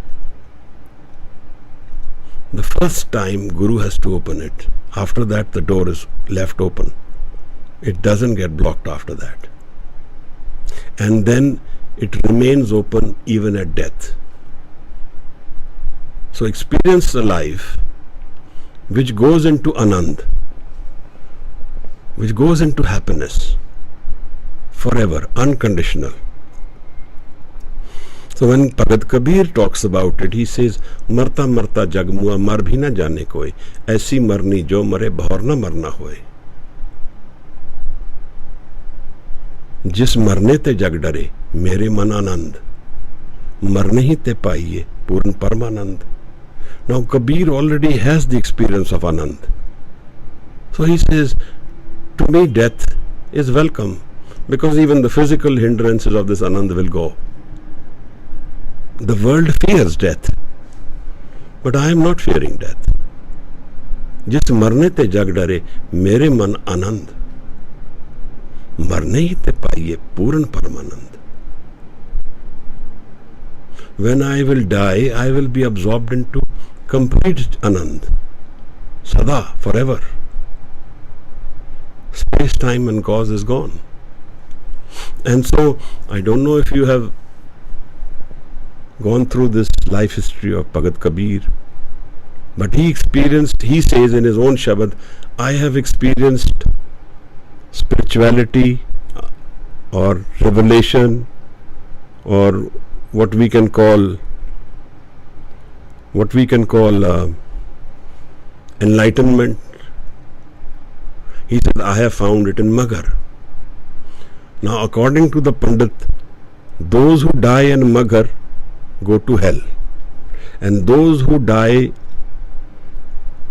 The first time Guru has to open it. After that, the door is left open. It doesn't get blocked after that. And then it remains open even at death. So experience a life which goes into Anand, which goes into happiness forever, unconditional. So when Bhagat Kabir talks about it, he says, Marta marta jag mua, mar bhi na jane koi, aisi marni jo mare bahor na marna hoye. जिस मरने ते जग डरे मेरे मन आनंद, मरने ही ते पाइए पूर्ण परमानंद. Now Kabir already has the experience of Anand. So he says, to me death is welcome, because even the physical hindrances of this Anand will go. The world fears death, but I am not fearing death. जिस मरने ते जग डरे मेरे मन आनंद, मरने ही ते पाइए पूर्ण परमानंद. When I will die, I will be absorbed into complete Anand, Sada, forever. Space, time and cause is gone. And so, I don't know if you have gone through this life history of Bhagat Kabir, but he says in his own Shabad, I have experienced spirituality or revelation, or what we can call enlightenment. He said, I have found it in Maghar. Now according to the Pandit, those who die in Maghar go to hell, and those who die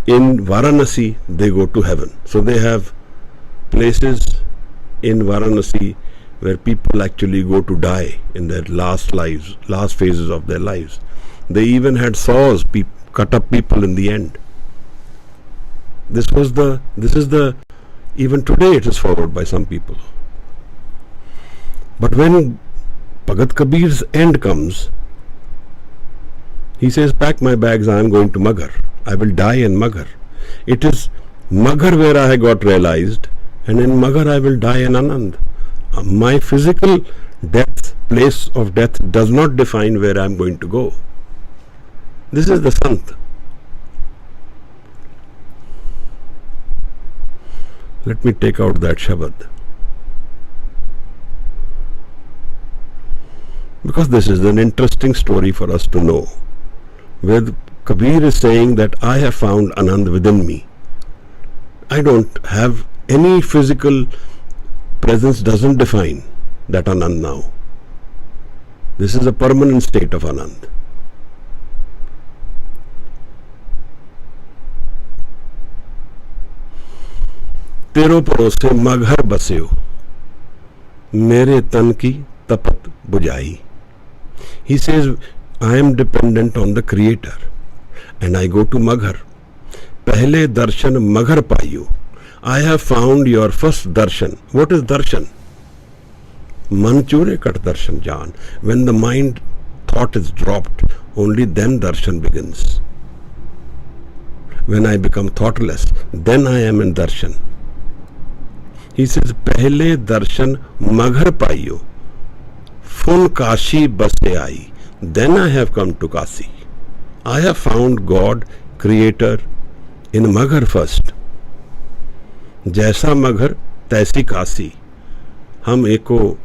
in Varanasi, they go to heaven. So they have places in Varanasi where people actually go to die in their last phases of their lives. They even had saws, cut up people in the end. Even today it is followed by some people. But when Bhagat Kabir's end comes, he says, pack my bags, I am going to Maghar. I will die in Maghar. It is Maghar where I got realized, and in Maghar I will die in Anand. My physical place of death does not define where I am going to go. This is the Sant. Let me take out that Shabad, because this is an interesting story for us to know, where Kabir is saying that I have found Anand within me. I don't have any physical presence, doesn't define that Anand now. This is a permanent state of Anand. तेरो परोसे मघर बस्यो, मेरे तन की तपत बुझाई. He says, I am dependent on the Creator, and I go to Maghar. पहले दर्शन मघर पाइयो. I have found your first darshan. What is darshan? Man chure kat darshan jaan. When the mind thought is dropped, only then darshan begins. When I become thoughtless, then I am in darshan. He says, पहले दर्शन मघर पाइयो, फुन काशी बसे आई. Then I have come to Kasi. I have found God, Creator, in Maghar first. जैसा मघर तैसी काशी, हम एको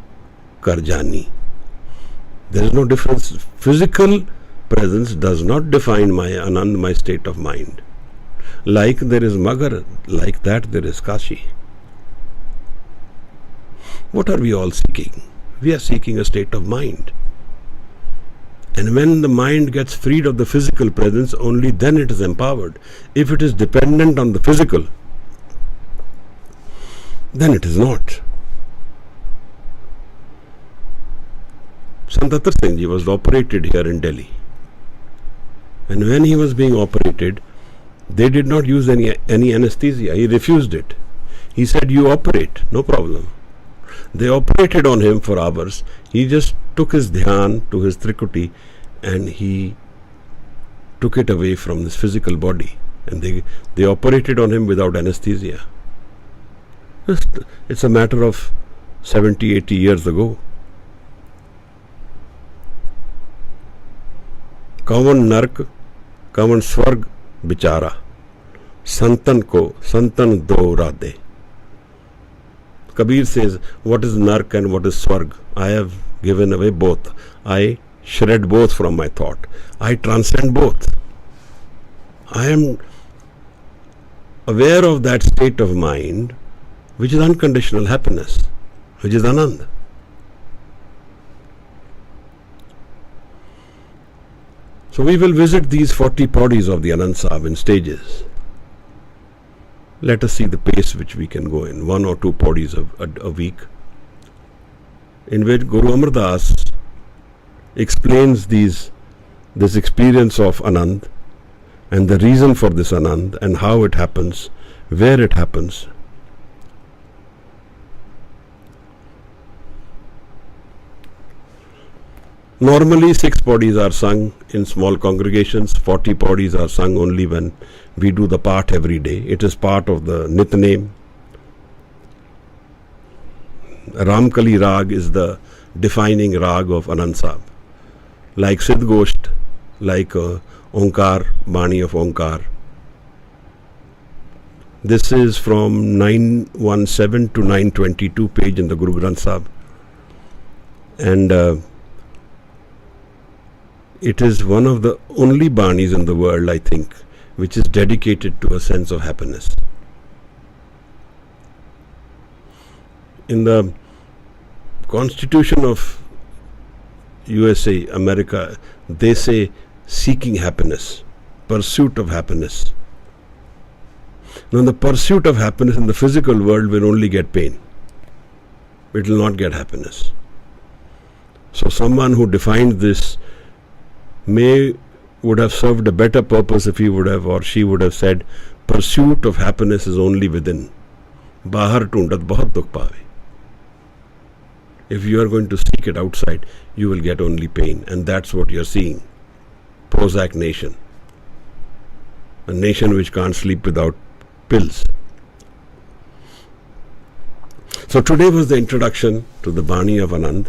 कर जानी. There is no difference. Physical presence does not define my Anand, my state of mind. Like there is Maghar, like that there is Kashi. What are we all seeking? We are seeking a state of mind. And when the mind gets freed of the physical presence, only then it is empowered. If it is dependent on the physical, then it is not. Sant Atar Singh Ji was operated here in Delhi. And when he was being operated, They did not use any anesthesia. He refused it. He said, "You operate, no problem." They operated on him for hours. He just took his dhyan to his trikuti and he took it away from his physical body. And they operated on him without anesthesia. It's a matter of 70, 80 years ago. Kavan nark, kavan swarg bichara. Santan ko, santan do radhe. Kabir says, what is nark and what is swarg? I have given away both. I shred both from my thought. I transcend both. I am aware of that state of mind which is unconditional happiness, which is Anand. So we will visit these 40 bodies of the Anand Sahib in stages. Let us see the pace which we can go in, 1 or 2 bodies a week, in which Guru Amar Das explains this experience of Anand and the reason for this Anand and how it happens, where it happens. Normally 6 bodies are sung in small congregations, 40 bodies are sung only when we do the part every day. It is part of the Nitnem. Ramkali Rag is the defining Rag of Anand Sahib. Like Siddh Gosht, like Onkar, Bani of Onkar. This is from 917 to 922 page in the Guru Granth Sahib. And it is one of the only Banis in the world, I think, which is dedicated to a sense of happiness. In the Constitution of USA, America, they say seeking happiness, pursuit of happiness. Now the pursuit of happiness in the physical world will only get pain. It will not get happiness. So someone who defined this would have served a better purpose if he would have or she would have said, pursuit of happiness is only within. Bahar tundat bahut dukh paave. If you are going to seek it outside, you will get only pain. And that's what you're seeing. Prozac nation. A nation which can't sleep without pills. So today was the introduction to the Bani of Anand.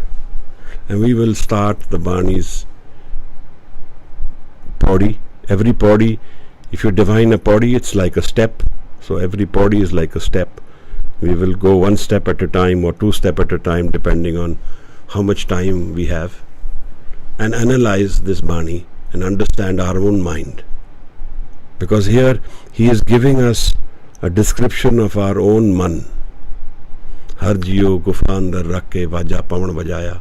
And we will start the Bani's body. Every body, if you define a body, it's like a step. So every body is like a step. We will go 1 step at a time or 2 steps at a time, depending on how much time we have, and analyze this Bani and understand our own mind. Because here he is giving us a description of our own man. Har jiyo gufa andar rakh ke vaja pavan vajaya.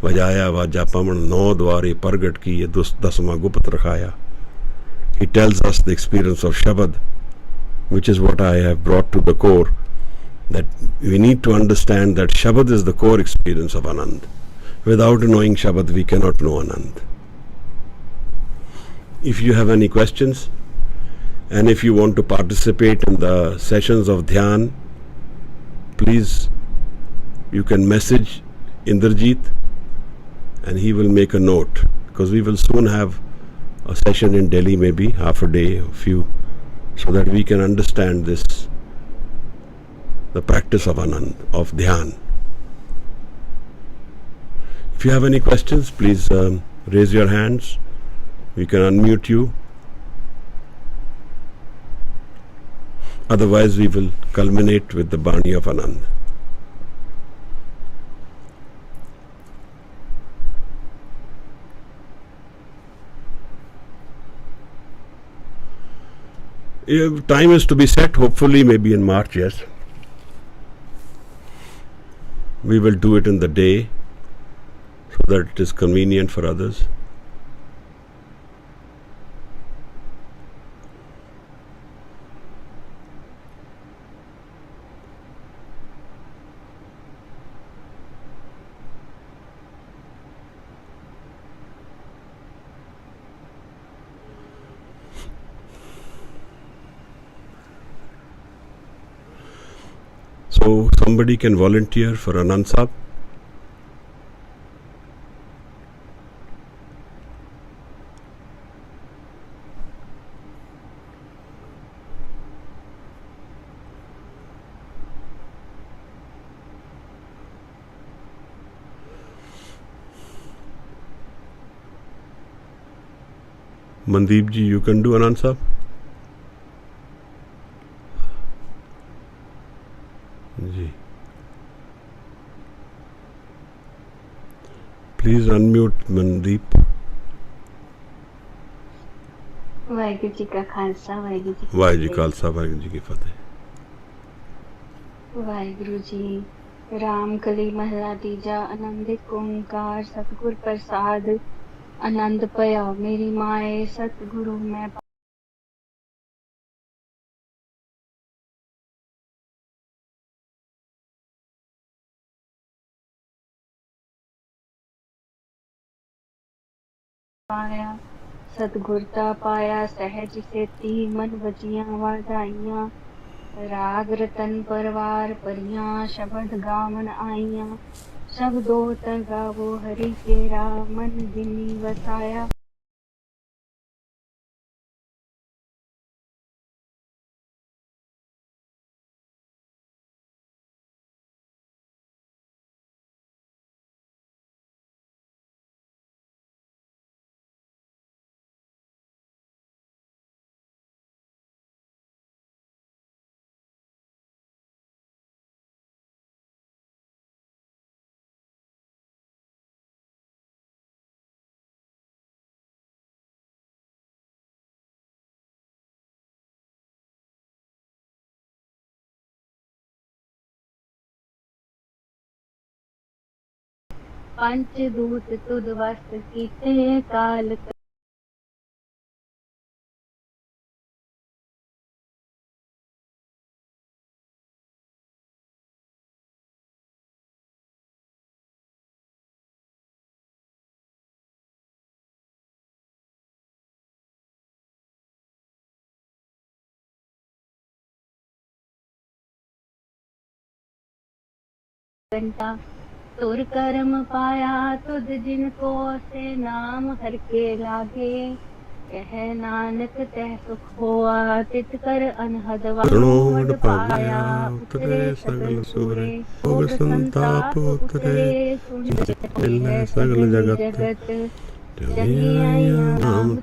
Vajaya vaja pavan no dware pargat ki ye dasma gupt rakhaya. He tells us the experience of Shabad, which is what I have brought to the core, that we need to understand that Shabad is the core experience of Anand. Without knowing Shabad, we cannot know Anand. If you have any questions, and if you want to participate in the sessions of Dhyan, please, you can message Indrajit and he will make a note, because we will soon have a session in Delhi, maybe half a day, a few, so that we can understand this, the practice of Anand, of Dhyan. If you have any questions, please raise your hands. We can unmute you. Otherwise, we will culminate with the Bani of Anand. Time is to be set, hopefully maybe in March, yes. We will do it in the day so that it is convenient for others. So somebody can volunteer for Anand Sahib. Mandeep ji, you can do Anand Sahib. Ji. Please unmute Mandeep. Waheguru ji ਕਾ ਖਾਲਸਾ ਵਾਹਿਗੁਰੂ ਜੀ ਵਾਹਿਗੁਰੂ ਜੀ ਖਾਲਸਾ ਵਾਹਿਗੁਰੂ ਜੀ ਕੀ ਫਤਿਹ। ਵਾਹਿਗੁਰੂ ਜੀ ਰਾਮ ਕਲੀ ਮਹਲਾ ਤੀਜਾ ਆਨੰਦਿਕ ਓੰਕਾਰ ਸਤਿਗੁਰ ਪ੍ਰਸਾਦ ਆਨੰਦ ਭਇਆ ਮੇਰੀ ਮਾਏ ਸਤਿਗੁਰੂ ਮੈਂ ਪਾਇਆ ਸਤਿਗੁਰਤਾ ਪਾਇਆ ਸਹਿਜ ਸੇਤੀ ਮਨ ਵਜੀਆਂ ਵਾਧਾਈਆਂ ਰਾਗ ਰਤਨ ਪਰਵਾਰ ਪਰੀਆਂ ਸ਼ਬਦ ਗਾਵਨ ਆਈਆਂ ਸ਼ਬਦੋ ਤ ਗਾਵੋ ਹਰੀ ਕੇਰਾ ਮਨ ਦਿਨੀ ਵਸਾਇਆ ਪੰਚ ਦੂਤ ਤੁਧ ਵਸ ਕੀਤੇ ਕਾਲ ਕੰਟਾ ਤੁਰ ਕਰਮ ਪਾਇਆ ਤੁਧ ਜਿਨ ਕੋ ਸੇ ਨਾਮ ਹਰ ਕੇ ਲਾਗੇ ਕਹਿ ਨਾਨਕ ਤੈ ਸੁਖ ਹੋਆ ਤਿਤ ਕਰ ਅਨਹਦ ਵਾਣ ਪਾਇਆ ਉਤਰੇ ਸਗਲ ਸੂਰੇ ਭੋਗ ਸੰਤਾਪ ਉਤਰੇ ਸੁਣ ਸਗਲ ਜਗਤ ਜਗਿਆਇਆ ਨਾਮ